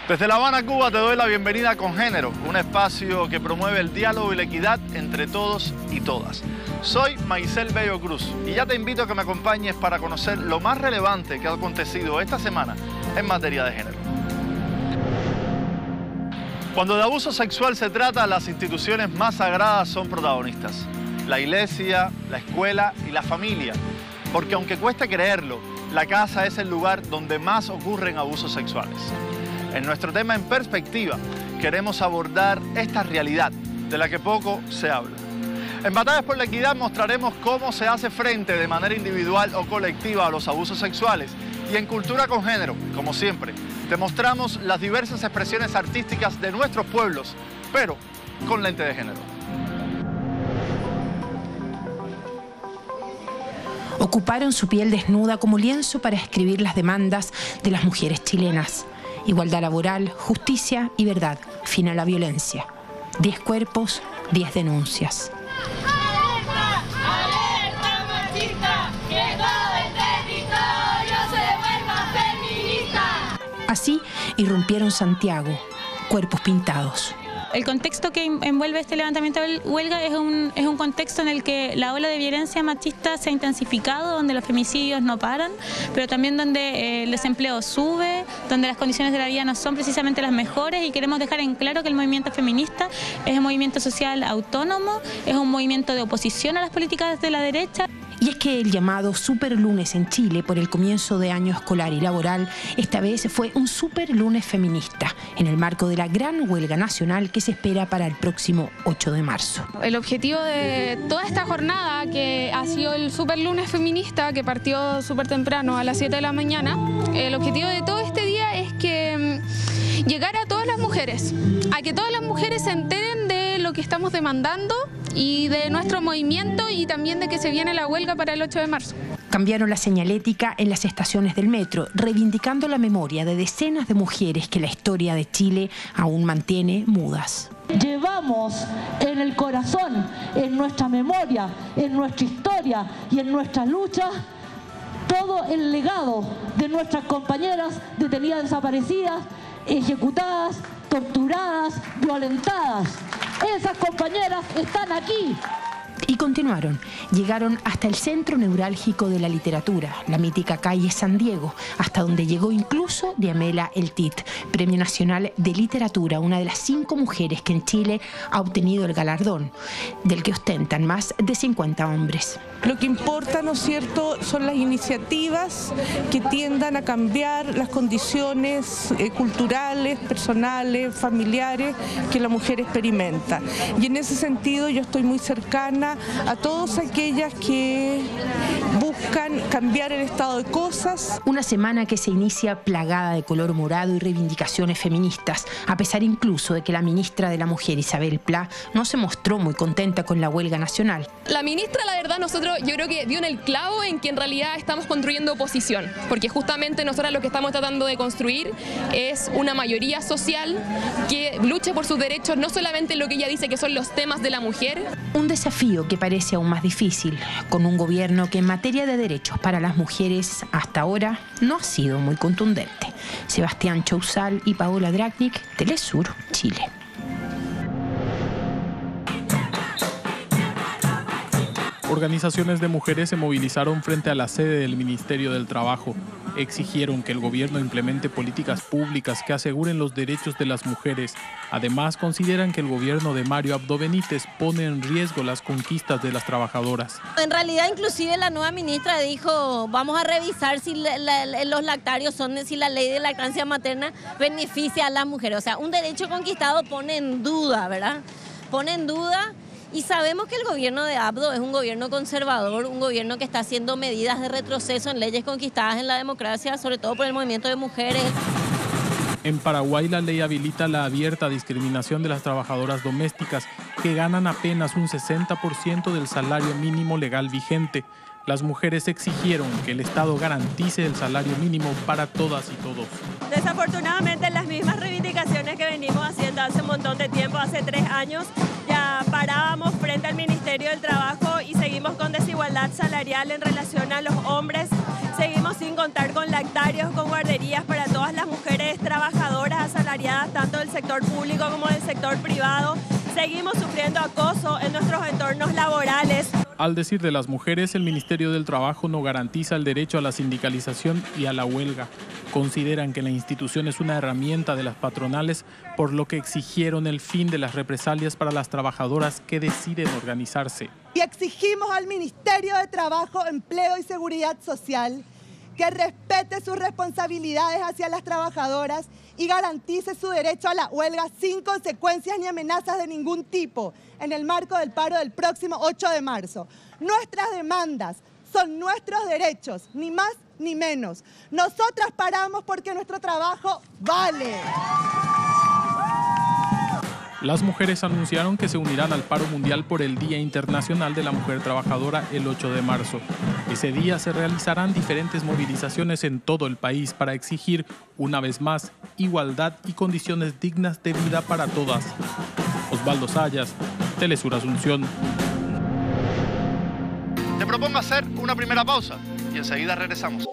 Desde La Habana, Cuba, te doy la bienvenida a Con Género, un espacio que promueve el diálogo y la equidad entre todos y todas. Soy Maicel Bello Cruz y ya te invito a que me acompañes para conocer lo más relevante que ha acontecido esta semana en materia de género. Cuando de abuso sexual se trata, las instituciones más sagradas son protagonistas. La iglesia, la escuela y la familia. Porque aunque cueste creerlo, la casa es el lugar donde más ocurren abusos sexuales. En nuestro tema En Perspectiva, queremos abordar esta realidad de la que poco se habla. En Batallas por la Equidad mostraremos cómo se hace frente de manera individual o colectiva a los abusos sexuales. Y en Cultura con Género, como siempre, te mostramos las diversas expresiones artísticas de nuestros pueblos, pero con lente de género. Ocuparon su piel desnuda como lienzo para escribir las demandas de las mujeres chilenas. Igualdad laboral, justicia y verdad. Fin a la violencia. 10 cuerpos, 10 denuncias. ¡Alerta! ¡Alerta machista! ¡Que todo el territorio se vuelva feminista! Así irrumpieron Santiago, cuerpos pintados. El contexto que envuelve este levantamiento de huelga es un contexto en el que la ola de violencia machista se ha intensificado, donde los femicidios no paran, pero también donde el desempleo sube, donde las condiciones de la vida no son precisamente las mejores, y queremos dejar en claro que el movimiento feminista es un movimiento social autónomo, es un movimiento de oposición a las políticas de la derecha. Y es que el llamado Superlunes en Chile por el comienzo de año escolar y laboral, esta vez fue un Superlunes feminista, en el marco de la gran huelga nacional que se espera para el próximo 8 de marzo. El objetivo de toda esta jornada, que ha sido el Superlunes feminista, que partió súper temprano a las 7 de la mañana, el objetivo de todo este día es que llegar a todas las mujeres, a que todas las mujeres se enteren de lo que estamos demandando y de nuestro movimiento, y también de que se viene la huelga para el 8 de marzo. Cambiaron la señalética en las estaciones del metro, reivindicando la memoria de decenas de mujeres que la historia de Chile aún mantiene mudas. Llevamos en el corazón, en nuestra memoria, en nuestra historia y en nuestras luchas todo el legado de nuestras compañeras detenidas, desaparecidas, ejecutadas, torturadas, violentadas. Esas compañeras están aquí. Y continuaron, llegaron hasta el centro neurálgico de la literatura, la mítica calle San Diego, hasta donde llegó incluso Diamela El Tit, Premio Nacional de Literatura, una de las 5 mujeres que en Chile ha obtenido el galardón, del que ostentan más de 50 hombres. Lo que importa, ¿no es cierto?, son las iniciativas que tiendan a cambiar las condiciones culturales, personales, familiares que la mujer experimenta. Y en ese sentido yo estoy muy cercana a todas aquellas que buscan cambiar el estado de cosas. Una semana que se inicia plagada de color morado y reivindicaciones feministas, a pesar incluso de que la ministra de la Mujer, Isabel Pla, no se mostró muy contenta con la huelga nacional. La ministra, la verdad, yo creo que dio en el clavo en que en realidad estamos construyendo oposición, porque justamente nosotros lo que estamos tratando de construir es una mayoría social que luche por sus derechos, no solamente lo que ella dice que son los temas de la mujer. Un desafío que parece aún más difícil, con un gobierno que en materia de derechos para las mujeres hasta ahora no ha sido muy contundente. Sebastián Chouzal y Paola Dragnik, Telesur, Chile. Organizaciones de mujeres se movilizaron frente a la sede del Ministerio del Trabajo. Exigieron que el gobierno implemente políticas públicas que aseguren los derechos de las mujeres. Además, consideran que el gobierno de Mario Abdo Benítez pone en riesgo las conquistas de las trabajadoras. En realidad, inclusive la nueva ministra dijo, vamos a revisar si los lactarios si la ley de lactancia materna beneficia a las mujeres. O sea, un derecho conquistado pone en duda, ¿verdad? Pone en duda. Y sabemos que el gobierno de Abdo es un gobierno conservador, un gobierno que está haciendo medidas de retroceso en leyes conquistadas en la democracia, sobre todo por el movimiento de mujeres. En Paraguay, la ley habilita la abierta discriminación de las trabajadoras domésticas, que ganan apenas un 60% del salario mínimo legal vigente. Las mujeres exigieron que el Estado garantice el salario mínimo para todas y todos. Desafortunadamente, las mismas reivindicaciones que venimos haciendo hace un montón de tiempo, hace 3 años, ya parábamos frente al Ministerio del Trabajo y seguimos con desigualdad salarial en relación a los hombres. Seguimos sin contar con lactarios, con guarderías para todas las mujeres trabajadoras asalariadas, tanto del sector público como del sector privado. Seguimos sufriendo acoso en nuestros entornos laborales. Al decir de las mujeres, el Ministerio del Trabajo no garantiza el derecho a la sindicalización y a la huelga. Consideran que la institución es una herramienta de las patronales, por lo que exigieron el fin de las represalias para las trabajadoras que deciden organizarse. Y exigimos al Ministerio de Trabajo, Empleo y Seguridad Social que respete sus responsabilidades hacia las trabajadoras y garantice su derecho a la huelga sin consecuencias ni amenazas de ningún tipo en el marco del paro del próximo 8 de marzo. Nuestras demandas son nuestros derechos, ni más ni menos. Nosotras paramos porque nuestro trabajo vale. Las mujeres anunciaron que se unirán al paro mundial por el Día Internacional de la Mujer Trabajadora el 8 de marzo. Ese día se realizarán diferentes movilizaciones en todo el país para exigir, una vez más, igualdad y condiciones dignas de vida para todas. Osvaldo Sayas, Telesur Asunción. Te propongo hacer una primera pausa y enseguida regresamos.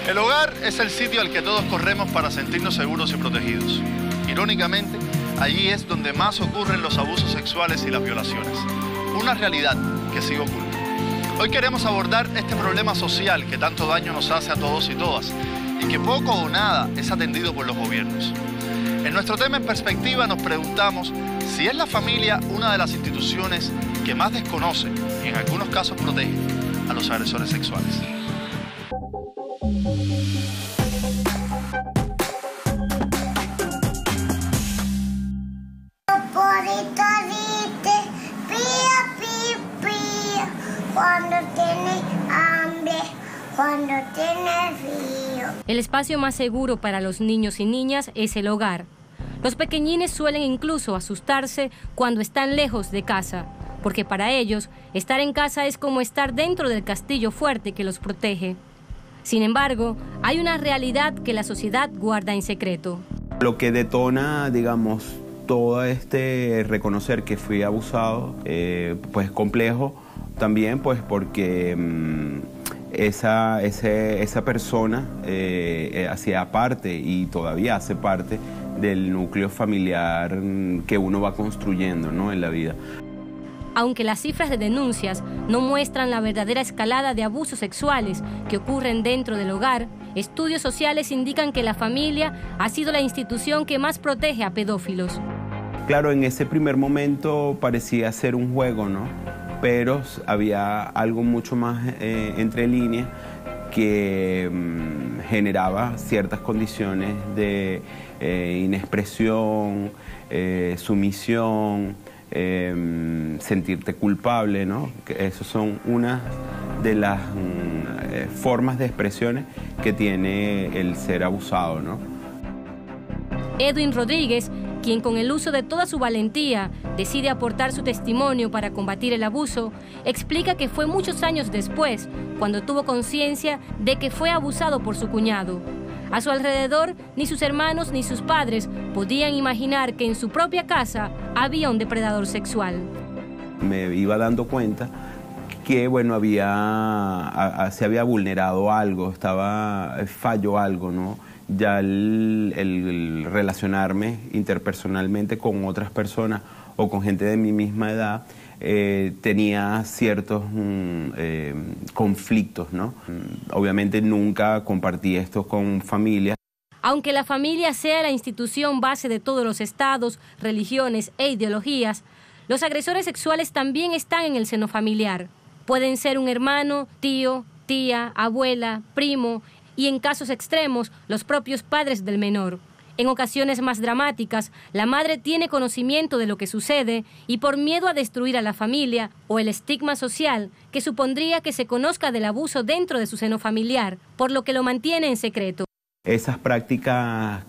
El hogar es el sitio al que todos corremos para sentirnos seguros y protegidos. Irónicamente, allí es donde más ocurren los abusos sexuales y las violaciones. Una realidad que sigue oculta. Hoy queremos abordar este problema social que tanto daño nos hace a todos y todas y que poco o nada es atendido por los gobiernos. En nuestro tema En Perspectiva nos preguntamos si es la familia una de las instituciones que más desconoce y en algunos casos protege a los agresores sexuales. Cuando tiene hambre, cuando tiene frío. El espacio más seguro para los niños y niñas es el hogar. Los pequeñines suelen incluso asustarse cuando están lejos de casa, porque para ellos estar en casa es como estar dentro del castillo fuerte que los protege. Sin embargo, hay una realidad que la sociedad guarda en secreto. Lo que detona, digamos, todo reconocer que fui abusado, pues complejo. También pues porque esa persona hacía parte y todavía hace parte del núcleo familiar que uno va construyendo, ¿no?, en la vida. Aunque las cifras de denuncias no muestran la verdadera escalada de abusos sexuales que ocurren dentro del hogar, estudios sociales indican que la familia ha sido la institución que más protege a pedófilos. Claro, en ese primer momento parecía ser un juego, ¿no? Pero había algo mucho más entre líneas que generaba ciertas condiciones de inexpresión, sumisión, sentirte culpable, ¿no? Esas son unas de las formas de expresiones que tiene el ser abusado, ¿no? Edwin Rodríguez, quien con el uso de toda su valentía decide aportar su testimonio para combatir el abuso, explica que fue muchos años después cuando tuvo conciencia de que fue abusado por su cuñado. A su alrededor, ni sus hermanos ni sus padres podían imaginar que en su propia casa había un depredador sexual. Me iba dando cuenta que, bueno, se había vulnerado algo, falló algo, ¿no? Ya el relacionarme interpersonalmente con otras personas o con gente de mi misma edad tenía ciertos conflictos, ¿no? Obviamente nunca compartí esto con familia. Aunque la familia sea la institución base de todos los estados, religiones e ideologías, los agresores sexuales también están en el seno familiar. Pueden ser un hermano, tío, tía, abuela, primo y en casos extremos, los propios padres del menor. En ocasiones más dramáticas, la madre tiene conocimiento de lo que sucede y por miedo a destruir a la familia o el estigma social que supondría que se conozca del abuso dentro de su seno familiar, por lo que lo mantiene en secreto. Esas prácticas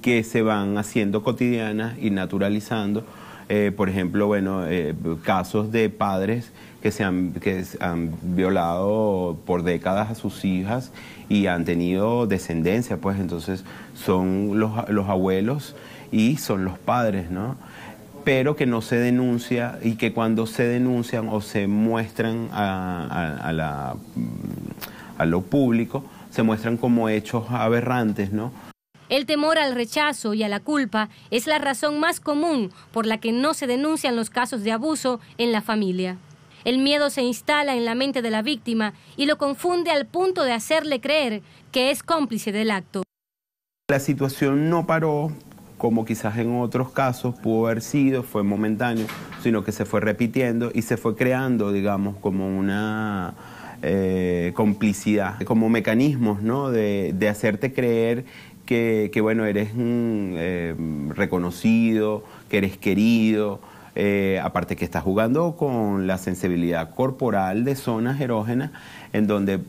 que se van haciendo cotidianas y naturalizando, por ejemplo, bueno, casos de padres que han violado por décadas a sus hijas y han tenido descendencia, pues entonces son los abuelos y son los padres, ¿no? Pero que no se denuncia y que cuando se denuncian o se muestran a lo público, se muestran como hechos aberrantes, ¿no? El temor al rechazo y a la culpa es la razón más común por la que no se denuncian los casos de abuso en la familia. El miedo se instala en la mente de la víctima y lo confunde al punto de hacerle creer que es cómplice del acto. La situación no paró, como quizás en otros casos pudo haber sido, fue momentáneo, sino que se fue repitiendo y se fue creando, digamos, como una complicidad, como mecanismos, ¿no? de hacerte creer que bueno, eres reconocido, que eres querido, aparte que estás jugando con la sensibilidad corporal de zonas erógenas en donde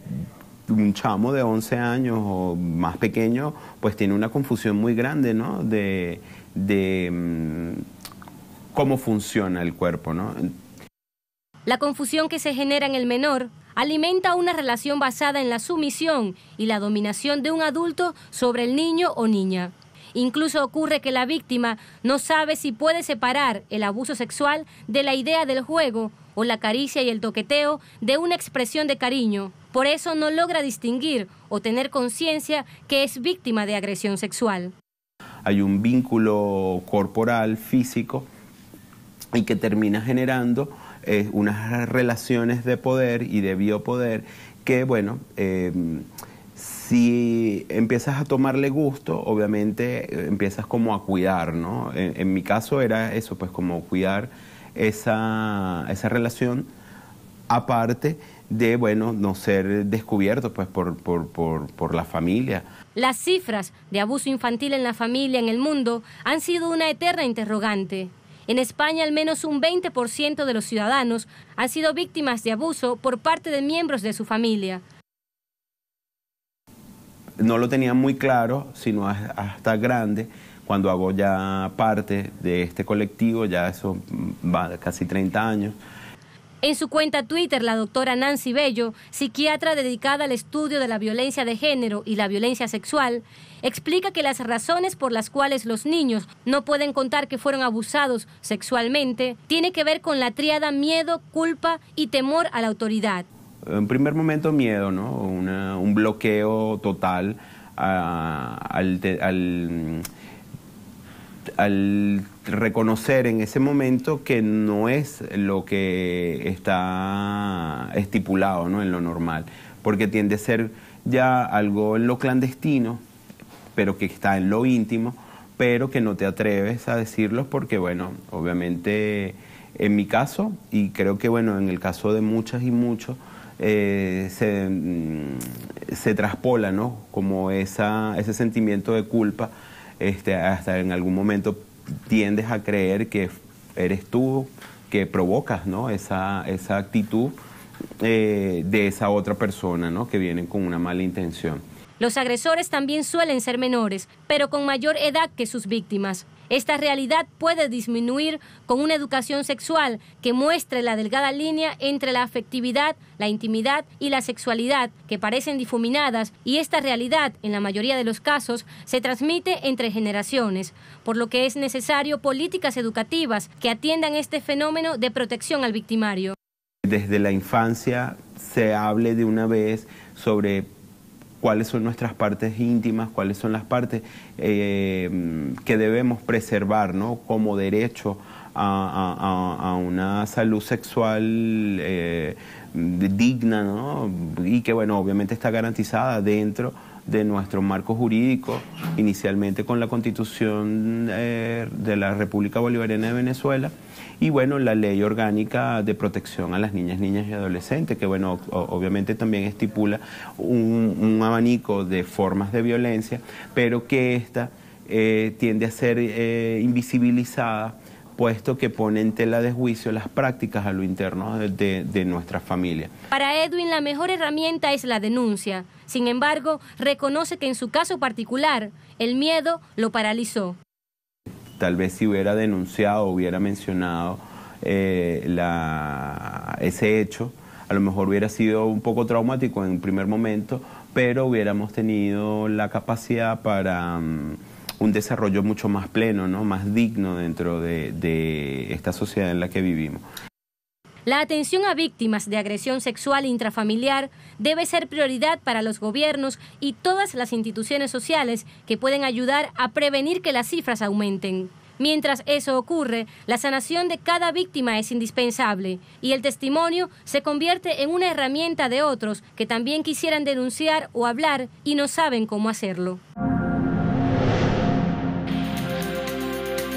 un chamo de 11 años o más pequeño pues tiene una confusión muy grande, ¿no? de cómo funciona el cuerpo, ¿no? La confusión que se genera en el menor alimenta una relación basada en la sumisión y la dominación de un adulto sobre el niño o niña. Incluso ocurre que la víctima no sabe si puede separar el abuso sexual de la idea del juego o la caricia y el toqueteo de una expresión de cariño. Por eso no logra distinguir o tener conciencia que es víctima de agresión sexual. Hay un vínculo corporal, físico, y que termina generando unas relaciones de poder y de biopoder que, bueno, si empiezas a tomarle gusto, obviamente empiezas como a cuidar, ¿no? En mi caso era eso, pues como cuidar esa relación, aparte de, bueno, no ser descubierto pues por la familia. Las cifras de abuso infantil en la familia en el mundo han sido una eterna interrogante. En España, al menos un 20% de los ciudadanos han sido víctimas de abuso por parte de miembros de su familia. No lo tenía muy claro, sino hasta grande, cuando hago ya parte de este colectivo, ya eso va casi 30 años. En su cuenta Twitter, la doctora Nancy Bello, psiquiatra dedicada al estudio de la violencia de género y la violencia sexual, explica que las razones por las cuales los niños no pueden contar que fueron abusados sexualmente tiene que ver con la tríada miedo, culpa y temor a la autoridad. En primer momento miedo, ¿no? Un bloqueo total al reconocer en ese momento que no es lo que está estipulado, ¿no? En lo normal, porque tiende a ser ya algo en lo clandestino, pero que está en lo íntimo, pero que no te atreves a decirlo porque, bueno, obviamente en mi caso, y creo que, bueno, en el caso de muchas y muchos, se traspola, ¿no? Como ese sentimiento de culpa, hasta en algún momento tiendes a creer que eres tú que provocas, ¿no? esa actitud de esa otra persona, ¿no? Que viene con una mala intención. Los agresores también suelen ser menores, pero con mayor edad que sus víctimas. Esta realidad puede disminuir con una educación sexual que muestre la delgada línea entre la afectividad, la intimidad y la sexualidad, que parecen difuminadas, y esta realidad, en la mayoría de los casos, se transmite entre generaciones, por lo que es necesario políticas educativas que atiendan este fenómeno de protección al victimario. Desde la infancia se hable de una vez sobre cuáles son nuestras partes íntimas, cuáles son las partes que debemos preservar, ¿no? Como derecho a una salud sexual digna, ¿no? Y que, bueno, obviamente está garantizada dentro de nuestro marco jurídico, inicialmente con la Constitución de la República Bolivariana de Venezuela, y bueno, la Ley Orgánica de Protección a las Niñas y Adolescentes, que bueno, obviamente también estipula un abanico de formas de violencia, pero que esta tiende a ser invisibilizada puesto que pone en tela de juicio las prácticas a lo interno de nuestra familia. Para Edwin, la mejor herramienta es la denuncia. Sin embargo, reconoce que en su caso particular, el miedo lo paralizó. Tal vez si hubiera denunciado, hubiera mencionado ese hecho, a lo mejor hubiera sido un poco traumático en un primer momento, pero hubiéramos tenido la capacidad para un desarrollo mucho más pleno, ¿no? Más digno dentro de esta sociedad en la que vivimos. La atención a víctimas de agresión sexual intrafamiliar debe ser prioridad para los gobiernos y todas las instituciones sociales que pueden ayudar a prevenir que las cifras aumenten. Mientras eso ocurre, la sanación de cada víctima es indispensable y el testimonio se convierte en una herramienta de otros que también quisieran denunciar o hablar y no saben cómo hacerlo.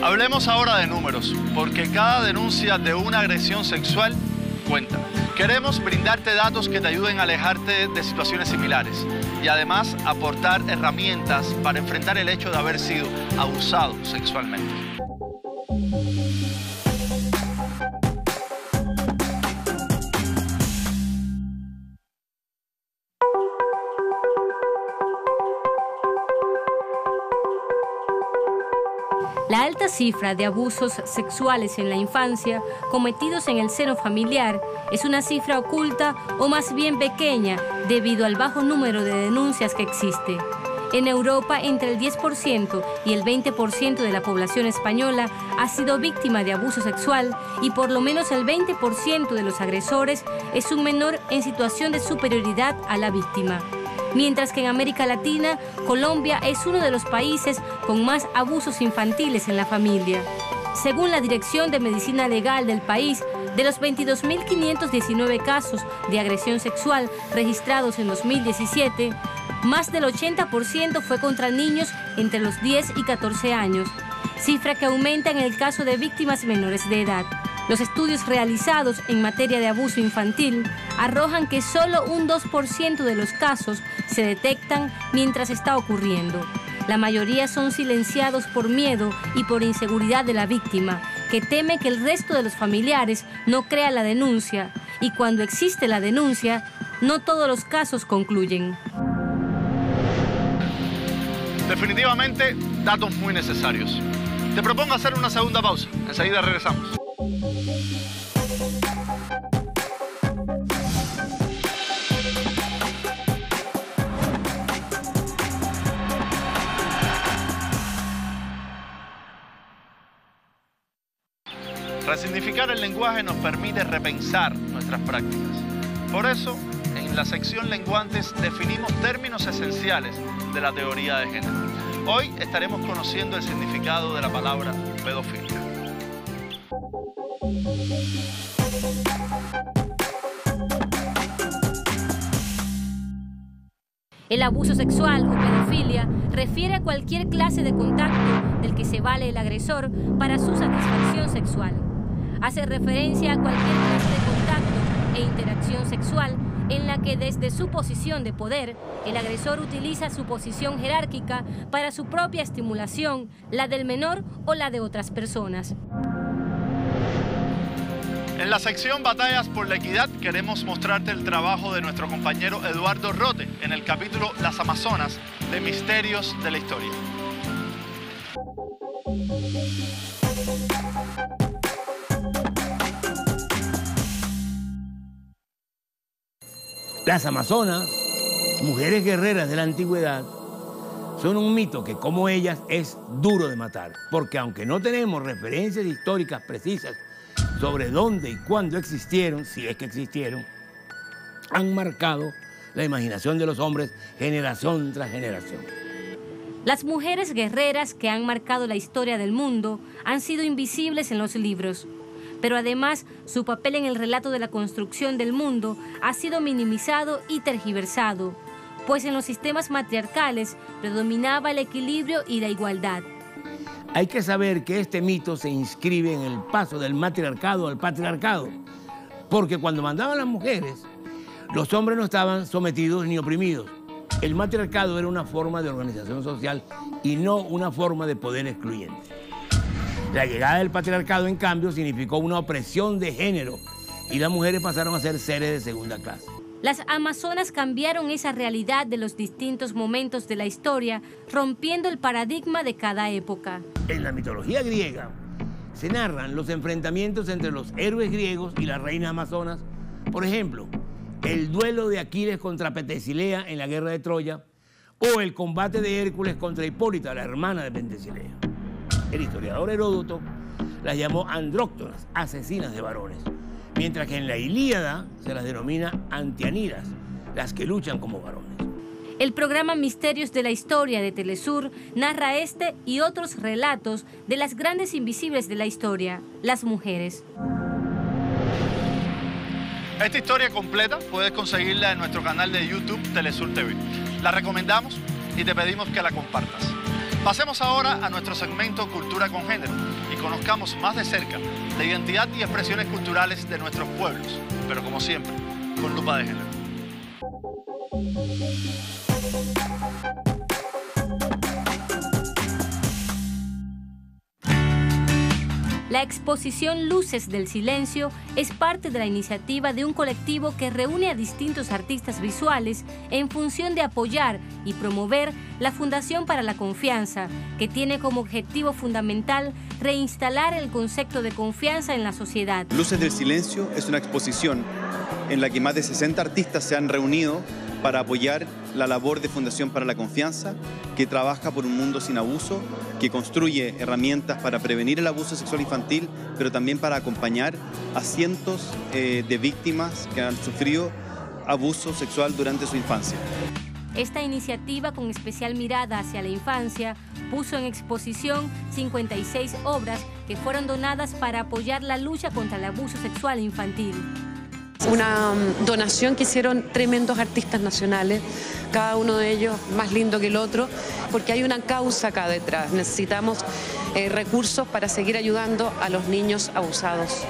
Hablemos ahora de números, porque cada denuncia de una agresión sexual cuenta. Queremos brindarte datos que te ayuden a alejarte de situaciones similares y además aportar herramientas para enfrentar el hecho de haber sido abusado sexualmente. La alta cifra de abusos sexuales en la infancia cometidos en el seno familiar es una cifra oculta o más bien pequeña debido al bajo número de denuncias que existe. En Europa, entre el 10% y el 20% de la población española ha sido víctima de abuso sexual y por lo menos el 20% de los agresores es un menor en situación de superioridad a la víctima. Mientras que en América Latina, Colombia es uno de los países con más abusos infantiles en la familia. Según la Dirección de Medicina Legal del país, de los 22.519 casos de agresión sexual registrados en 2017, más del 80% fue contra niños entre los 10 y 14 años, cifra que aumenta en el caso de víctimas menores de edad. Los estudios realizados en materia de abuso infantil arrojan que solo un 2% de los casos se detectan mientras está ocurriendo. La mayoría son silenciados por miedo y por inseguridad de la víctima, que teme que el resto de los familiares no crea la denuncia, y cuando existe la denuncia, no todos los casos concluyen. Definitivamente, datos muy necesarios. Te propongo hacer una segunda pausa. Enseguida regresamos. Resignificar el lenguaje nos permite repensar nuestras prácticas. Por eso, en la sección Lenguantes definimos términos esenciales de la teoría de género. Hoy estaremos conociendo el significado de la palabra pedofilia. El abuso sexual o pedofilia refiere a cualquier clase de contacto del que se vale el agresor para su satisfacción sexual. Hace referencia a cualquier clase de contacto e interacción sexual en la que desde su posición de poder, el agresor utiliza su posición jerárquica para su propia estimulación, la del menor o la de otras personas. En la sección Batallas por la Equidad queremos mostrarte el trabajo de nuestro compañero Eduardo Rote en el capítulo Las Amazonas de Misterios de la Historia. Las Amazonas, mujeres guerreras de la antigüedad, son un mito que, como ellas, es duro de matar, porque aunque no tenemos referencias históricas precisas sobre dónde y cuándo existieron, si es que existieron, han marcado la imaginación de los hombres generación tras generación. Las mujeres guerreras que han marcado la historia del mundo han sido invisibles en los libros, pero además su papel en el relato de la construcción del mundo ha sido minimizado y tergiversado, pues en los sistemas matriarcales predominaba el equilibrio y la igualdad. Hay que saber que este mito se inscribe en el paso del matriarcado al patriarcado, porque cuando mandaban las mujeres, los hombres no estaban sometidos ni oprimidos. El matriarcado era una forma de organización social y no una forma de poder excluyente. La llegada del patriarcado, en cambio, significó una opresión de género y las mujeres pasaron a ser seres de segunda clase. Las amazonas cambiaron esa realidad de los distintos momentos de la historia, rompiendo el paradigma de cada época. En la mitología griega se narran los enfrentamientos entre los héroes griegos y las reinas amazonas. Por ejemplo, el duelo de Aquiles contra Pentesilea en la guerra de Troya o el combate de Hércules contra Hipólita, la hermana de Pentesilea. El historiador Heródoto las llamó andróctonas, asesinas de varones, mientras que en la Ilíada se las denomina antianiras, las que luchan como varones. El programa Misterios de la Historia de Telesur narra este y otros relatos de las grandes invisibles de la historia, las mujeres. Esta historia completa puedes conseguirla en nuestro canal de YouTube Telesur TV. La recomendamos y te pedimos que la compartas. Pasemos ahora a nuestro segmento Cultura con Género y conozcamos más de cerca la identidad y expresiones culturales de nuestros pueblos, pero como siempre, con lupa de género. La exposición Luces del Silencio es parte de la iniciativa de un colectivo que reúne a distintos artistas visuales en función de apoyar y promover la Fundación para la Confianza, que tiene como objetivo fundamental reinstalar el concepto de confianza en la sociedad. Luces del Silencio es una exposición en la que más de 60 artistas se han reunido para apoyar la labor de Fundación para la Confianza, que trabaja por un mundo sin abuso, que construye herramientas para prevenir el abuso sexual infantil, pero también para acompañar a cientos de víctimas que han sufrido abuso sexual durante su infancia. Esta iniciativa, con especial mirada hacia la infancia, puso en exposición 56 obras que fueron donadas para apoyar la lucha contra el abuso sexual infantil. Una donación que hicieron tremendos artistas nacionales, cada uno de ellos más lindo que el otro, porque hay una causa acá detrás. Necesitamos recursos para seguir ayudando a los niños abusados.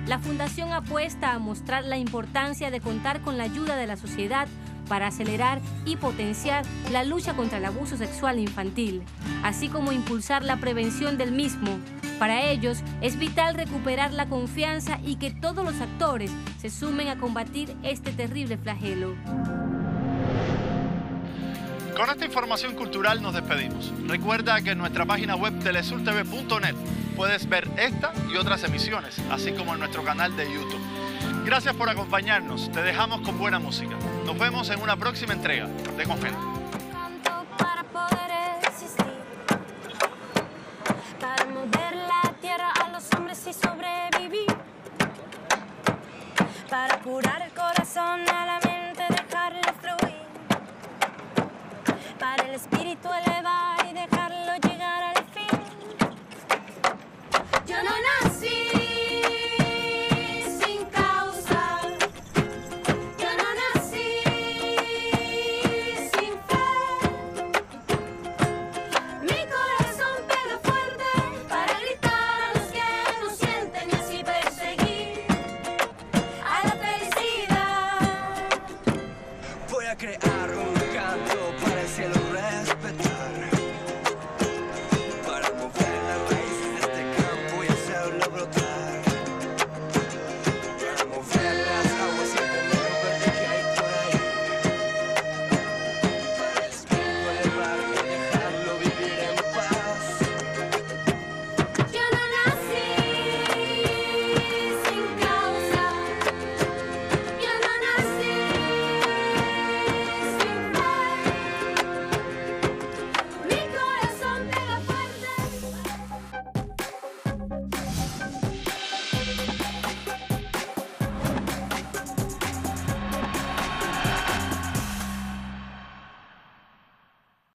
La Fundación apuesta a mostrar la importancia de contar con la ayuda de la sociedad para acelerar y potenciar la lucha contra el abuso sexual infantil, así como impulsar la prevención del mismo. Para ellos es vital recuperar la confianza y que todos los actores se sumen a combatir este terrible flagelo. Con esta información cultural nos despedimos. Recuerda que en nuestra página web telesurtv.net puedes ver esta y otras emisiones, así como en nuestro canal de YouTube. Gracias por acompañarnos. Te dejamos con buena música. Nos vemos en una próxima entrega de Con Género. Para poder existir, para mover la tierra a los hombres y sobrevivir, para curar el corazón a la mente, dejarlo fluir, para el espíritu, el